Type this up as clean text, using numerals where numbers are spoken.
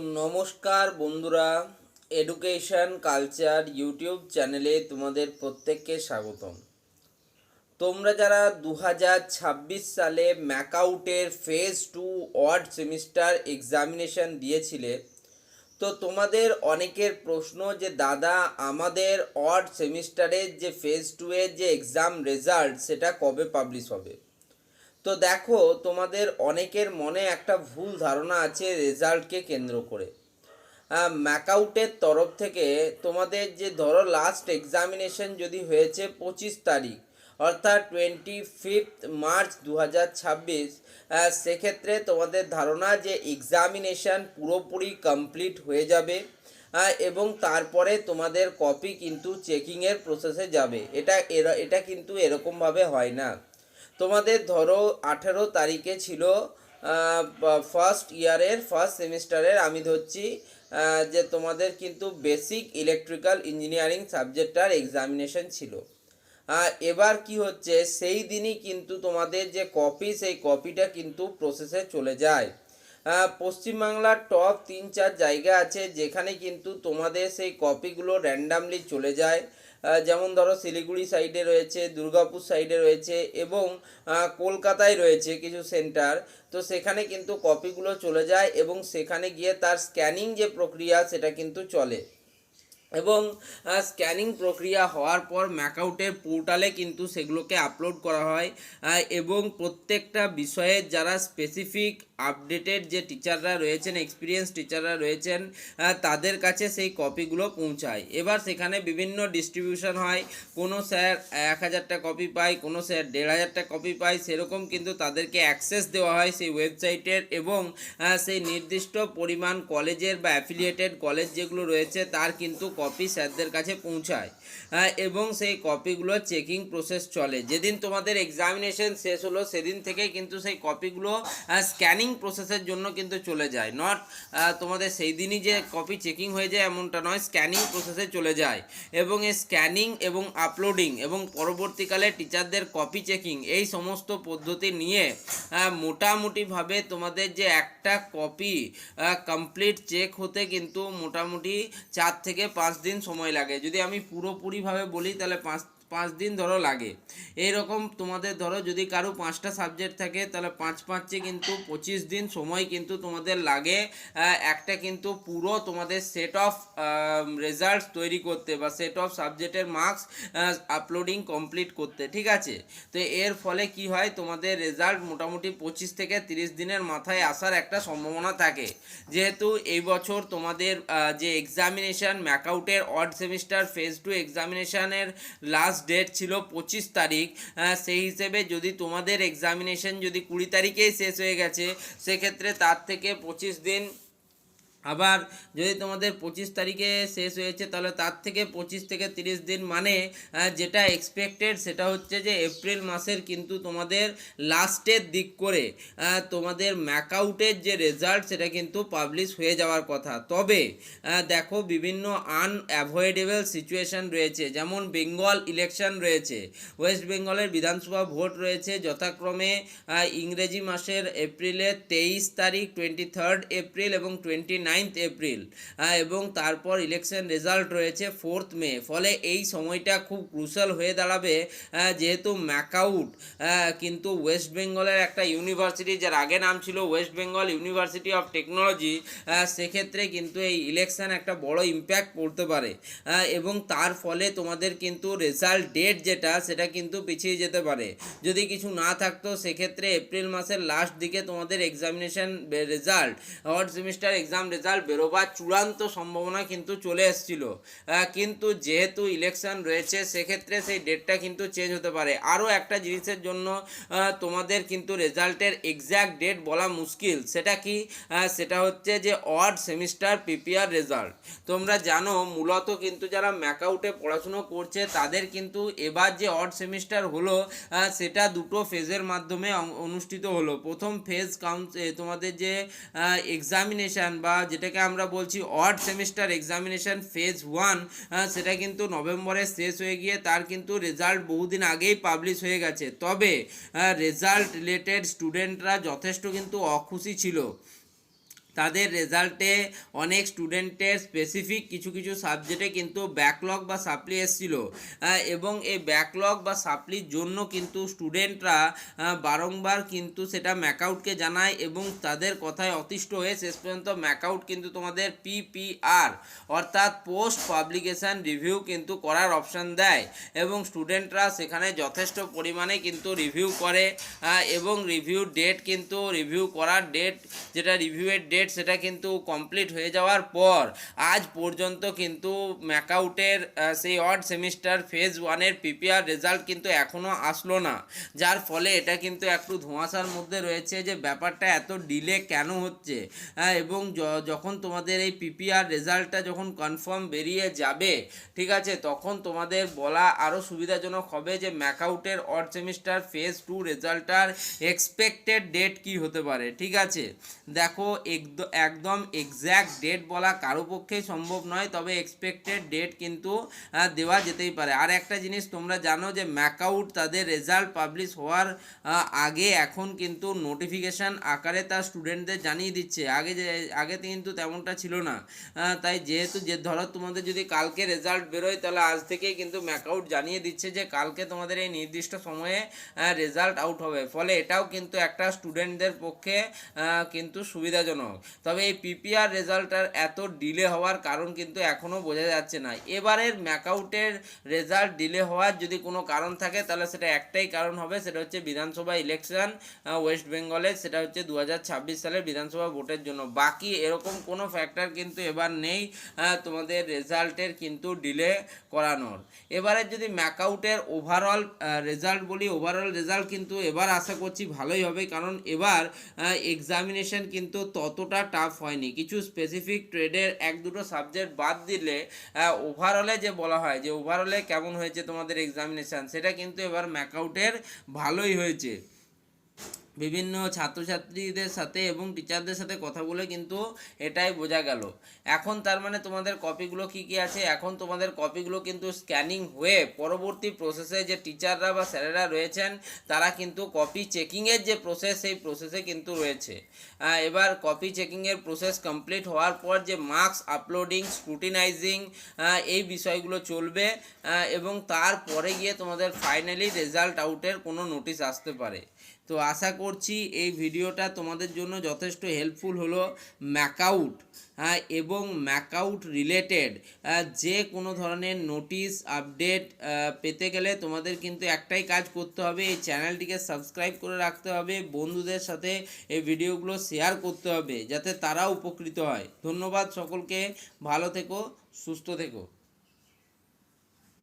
নমস্কার বন্ধুরা, education culture YouTube চ্যানেলে তোমাদের প্রত্যেককে স্বাগতম। তোমরা যারা 2026 সালে ম্যাকআউটের ফেজ 2 অড সেমিস্টার এক্সামিনেশন দিয়েছিলে, তো তোমাদের অনেকের প্রশ্ন যে দাদা আমাদের অড সেমিস্টারের যে ফেজ 2 এর যে এক্সাম রেজাল্ট সেটা কবে পাবলিশ হবে। তো দেখো, তোমাদের অনেকের মনে একটা ভুল ধারণা আছে রেজাল্টকে কেন্দ্র করে। ম্যাকআউটের তরফ থেকে তোমাদের যে ধরো লাস্ট এক্সামিনেশন যদি হয়েছে 25 তারিখ, অর্থাৎ 25 মার্চ 2026, সেক্ষেত্রে তোমাদের ধারণা যে এক্সামিনেশন পুরোপুরি কমপ্লিট হয়ে যাবে এবং তারপরে তোমাদের কপি কিন্তু চেকিংয়ের প্রসেসে যাবে। এটা কিন্তু এরকমভাবে হয় না। তোমাদের ধরো 18 তারিখে ছিল ফার্স্ট ইয়ারের ফার্স্ট সেমিস্টারের, আমি ধরছি যে তোমাদের কিন্তু বেসিক ইলেকট্রিক্যাল ইঞ্জিনিয়ারিং সাবজেক্টটার এক্সামিনেশন ছিল। এবার কি হচ্ছে, সেই দিনই কিন্তু তোমাদের যে কপি, সেই কপিটা কিন্তু প্রসেসে চলে যায়। পশ্চিমবাংলার টপ 3-4 জায়গা আছে যেখানে কিন্তু তোমাদের সেই কপিগুলো র্যান্ডামলি চলে যায়। যেমন ধরো শিলিগুড়ি সাইডে রয়েছে, দুর্গাপুর সাইডে রয়েছে এবং কলকাতায় রয়েছে কিছু সেন্টার। তো সেখানে কিন্তু কপিগুলো চলে যায় এবং সেখানে গিয়ে তার স্ক্যানিং যে প্রক্রিয়া সেটা কিন্তু চলে এবং স্ক্যানিং প্রক্রিয়া হওয়ার পর ম্যাকআউটের পোর্টালে কিন্তু সেগুলোকে আপলোড করা হয় এবং প্রত্যেকটা বিষয়ে যারা স্পেসিফিক আপডেটেড যে টিচাররা রয়েছেন, এক্সপিরিয়েন্স টিচাররা রয়েছেন, তাদের কাছে সেই কপিগুলো পৌঁছায়। এবার সেখানে বিভিন্ন ডিস্ট্রিবিউশন হয়, কোনো স্যার 1000টা কপি পায়, কোনো স্যার 1500টা কপি পায়, সেরকম কিন্তু তাদেরকে অ্যাক্সেস দেওয়া হয় সেই ওয়েবসাইটের এবং সেই নির্দিষ্ট পরিমাণ কলেজের বা অ্যাফিলিয়েটেড কলেজ যেগুলো রয়েছে তার কিন্তু কপি স্যারদের কাছে পৌঁছায় এবং সেই কপিগুলো চেকিং প্রসেস চলে। যেদিন তোমাদের এক্সামিনেশন শেষ হলো সেদিন থেকে কিন্তু সেই কপিগুলো স্ক্যানিং প্রসেসের জন্য কিন্তু চলে যায়। নট তোমাদের সেই দিনই যে কপি চেকিং হয়ে যায় এমনটা নয়, স্ক্যানিং প্রসেসে চলে যায় এবং এই স্ক্যানিং এবং আপলোডিং এবং পরবর্তীকালে টিচারদের কপি চেকিং, এই সমস্ত পদ্ধতি নিয়ে মোটামুটিভাবে তোমাদের যে একটা কপি কমপ্লিট চেক হতে কিন্তু মোটামুটি 4 থেকে 5 দিন সময় লাগে। যদি আমি পুরোপুরিভাবে বলি তাহলে 5 দিন ধরো লাগে। এইরকম তোমাদের ধরো যদি কারো 5টা সাবজেক্ট থাকে তাহলে 5 কিন্তু 25 দিন সময় কিন্তু তোমাদের লাগে একটা কিন্তু পুরো তোমাদের সেট অফ রেজাল্টস তৈরি করতে বা সেট অফ সাবজেক্টের মার্কস আপলোডিং কমপ্লিট করতে, ঠিক আছে। তো এর ফলে কি হয়, তোমাদের রেজাল্ট মোটামুটি 25 থেকে 30 দিনের মাথায় আসার একটা সম্ভাবনা থাকে। যেহেতু এই বছর তোমাদের যে এক্সামিনেশান ম্যাকআউটের অড সেমিস্টার ফেজ 2 এক্সামিনেশানের লাস্ট ডেট ছিল 25 তারিখ, সেই হিসেবে যদি তোমাদের এক্সামিনেশন যদি 20 তারিখেই শেষ হয়ে গেছে, সেক্ষেত্রে তার থেকে 25 দিন, আবার যদি তোমাদের 25 তারিখে শেষ হয়েছে তাহলে তার থেকে 25 থেকে 30 দিন, মানে যেটা এক্সপেক্টেড সেটা হচ্ছে যে এপ্রিল মাসের কিন্তু তোমাদের লাস্টের দিক করে তোমাদের ম্যাকআউটের যে রেজাল্ট সেটা কিন্তু পাবলিশ হয়ে যাওয়ার কথা। তবে দেখো, বিভিন্ন আনঅ্যাভয়েডেবল সিচুয়েশন রয়েছে, যেমন বেঙ্গল ইলেকশন রয়েছে, ওয়েস্ট বেঙ্গলের বিধানসভা ভোট রয়েছে যথাক্রমে ইংরেজি মাসের এপ্রিলের 23 তারিখ, 23 এপ্রিল এবং 29 এপ্রিল, এবং তারপর ইলেকশন রেজাল্ট রয়েছে 4 মে। ফলে এই সময়টা খুব ক্রুশাল হয়ে দাঁড়াবে, যেহেতু ম্যাকআউট কিন্তু ওয়েস্ট বেঙ্গলের একটা ইউনিভার্সিটি, যার আগে নাম ছিল West Bengal university of technology, সেক্ষেত্রে কিন্তু এই ইলেকশন একটা বড় ইম্প্যাক্ট পড়তে পারে এবং তার ফলে তোমাদের কিন্তু রেজাল্ট ডেট যেটা সেটা কিন্তু পিছিয়ে যেতে পারে। যদি কিছু না থাকতো সেক্ষেত্রে এপ্রিল মাসের লাস্ট দিকে তোমাদের examination result, odd semester exam result বেরোবার চূড়ান্ত সম্ভাবনা কিন্তু চলে এসেছিলো, কিন্তু যেহেতু ইলেকশন রয়েছে সেক্ষেত্রে সেই ডেটটা কিন্তু চেঞ্জ হতে পারে। আরও একটা জিনিসের জন্য তোমাদের কিন্তু রেজাল্টের এক্স্যাক্ট ডেট বলা মুশকিল, সেটা কি, সেটা হচ্ছে যে অড সেমিস্টার পিপিআর রেজাল্ট। তোমরা জানো মূলত কিন্তু যারা ম্যাকআউটে পড়াশুনো করছে তাদের কিন্তু এবার যে অড সেমিস্টার হলো সেটা দুটো ফেজের মাধ্যমে অনুষ্ঠিত হলো। প্রথম ফেজ তোমাদের যে এক্সামিনেশান বা যেটাকে আমরা বলছি অড সেমিস্টার এক্সামিনেশান ফেজ 1, সেটা কিন্তু নভেম্বরে শেষ হয়ে গিয়ে তার কিন্তু রেজাল্ট বহুদিন আগেই পাবলিশ হয়ে গেছে। তবে রেজাল্ট রিলেটেড স্টুডেন্টরা যথেষ্ট কিন্তু অখুশি ছিল। তাদের রেজাল্টে অনেক স্টুডেন্টের স্পেসিফিক কিছু কিছু সাবজেক্টে কিন্তু ব্যাকলগ বা সাপ্লি এসেছিলো, এবং এই ব্যাকলগ বা সাপ্লির জন্য কিন্তু স্টুডেন্টরা বারংবার কিন্তু সেটা ম্যাকআউটকে জানায় এবং তাদের কথায় অতিষ্ঠ হয়ে শেষ পর্যন্ত ম্যাকআউট কিন্তু তোমাদের পিপিআর অর্থাৎ পোস্ট পাবলিকেশান রিভিউ কিন্তু করার অপশান দেয় এবং স্টুডেন্টরা সেখানে যথেষ্ট পরিমাণে কিন্তু রিভিউ করে এবং রিভিউ ডেট কিন্তু রিভিউ করার ডেট যেটা রিভিউয়ের ডেট সেটা কিন্তু কমপ্লিট হয়ে যাওয়ার পর আজ পর্যন্ত কিন্তু ম্যাকআউটের সেই অড সেমিস্টার ফেজ 1-এর পিপিআর রেজাল্ট কিন্তু এখনও আসলো না, যার ফলে এটা কিন্তু একটু ধোঁয়াশার মধ্যে রয়েছে যে ব্যাপারটা এত ডিলে কেন হচ্ছে। এবং যখন তোমাদের এই পিপিআর রেজাল্টটা যখন কনফার্ম বেরিয়ে যাবে, ঠিক আছে, তখন তোমাদের বলা আরও সুবিধাজনক হবে যে ম্যাকআউটের অড সেমিস্টার ফেজ 2 রেজাল্টটার এক্সপেক্টেড ডেট কি হতে পারে। ঠিক আছে, দেখো একদম এক্স্যাক্ট ডেট বলা কারো পক্ষেই সম্ভব নয়, তবে এক্সপেক্টেড ডেট কিন্তু দেওয়া যেতেই পারে। আর একটা জিনিস তোমরা জানো যে ম্যাকআউট তাদের রেজাল্ট পাবলিশ হওয়ার আগে এখন কিন্তু নোটিফিকেশান আকারে তার স্টুডেন্টদের জানিয়ে দিচ্ছে, আগে কিন্তু তেমনটা ছিল না। তাই যেহেতু ধরো তোমাদের যদি কালকে রেজাল্ট বেরোয় তাহলে আজ থেকেই কিন্তু ম্যাকআউট জানিয়ে দিচ্ছে যে কালকে তোমাদের এই নির্দিষ্ট সময়ে রেজাল্ট আউট হবে, ফলে এটাও কিন্তু একটা স্টুডেন্টদের পক্ষে কিন্তু সুবিধাজনক। তবে এই পিপিআর রেজাল্টটার এত ডিলে হওয়ার কারণ কিন্তু এখনও বোঝা যাচ্ছে না। এবারের ম্যাকআউটের রেজাল্ট ডিলে হওয়ার যদি কোনো কারণ থাকে তাহলে সেটা একটাই কারণ হবে, সেটা হচ্ছে বিধানসভা ইলেকশন ওয়েস্ট বেঙ্গলের, সেটা হচ্ছে 2026 সালের বিধানসভা ভোটের জন্য। বাকি এরকম কোনো ফ্যাক্টর কিন্তু এবার নেই তোমাদের রেজাল্টের কিন্তু ডিলে করানোর। এবারে যদি ম্যাকআউটের ওভারঅল রেজাল্ট বলি, ওভারঅল রেজাল্ট কিন্তু এবার আশা করছি ভালোই হবে, কারণ এবার এক্সামিনেশন কিন্তু ততটা টাফ হয়নি। কিছু স্পেসিফিক ট্রেডের 1-2টো সাবজেক্ট বাদ দিলে ওভারঅলে যে বলা হয় যে ওভারঅলে কেমন হয়েছে তোমাদের এক্সামিনেশান, সেটা কিন্তু এবার ম্যাকআউটের ভালোই হয়েছে। বিভিন্ন ছাত্রছাত্রীদের সাথে এবং টিচারদের সাথে কথা বলে কিন্তু এটাই বোঝা গেল। এখন তার মানে তোমাদের কপিগুলো কি কি আছে, এখন তোমাদের কপিগুলো কিন্তু স্ক্যানিং হয়ে পরবর্তী প্রসেসে যে টিচাররা বা স্যারেরা রয়েছেন তারা কিন্তু কপি চেকিংয়ের যে প্রসেস সেই প্রসেসে কিন্তু রয়েছে। এবার কপি চেকিংয়ের প্রসেস কমপ্লিট হওয়ার পর যে মার্কস আপলোডিং, স্ক্রুটিনাইজিং এই বিষয়গুলো চলবে এবং তারপরে গিয়ে তোমাদের ফাইনালি রেজাল্ট আউটের কোনো নোটিশ আসতে পারে। তো আশা করছি এই ভিডিওটা তোমাদের জন্য যথেষ্ট হেল্পফুল হলো। ম্যাকআউট এবং ম্যাকআউট রিলেটেড যে কোনো ধরনের নোটিশ আপডেট পেতে গেলে তোমাদের কিন্তু একটাই কাজ করতে হবে, এই চ্যানেলটিকে সাবস্ক্রাইব করে রাখতে হবে, বন্ধুদের সাথে এই ভিডিওগুলো শেয়ার করতে হবে যাতে তারাও উপকৃত হয়। ধন্যবাদ সকলকে, ভালো থেকো, সুস্থ থেকো।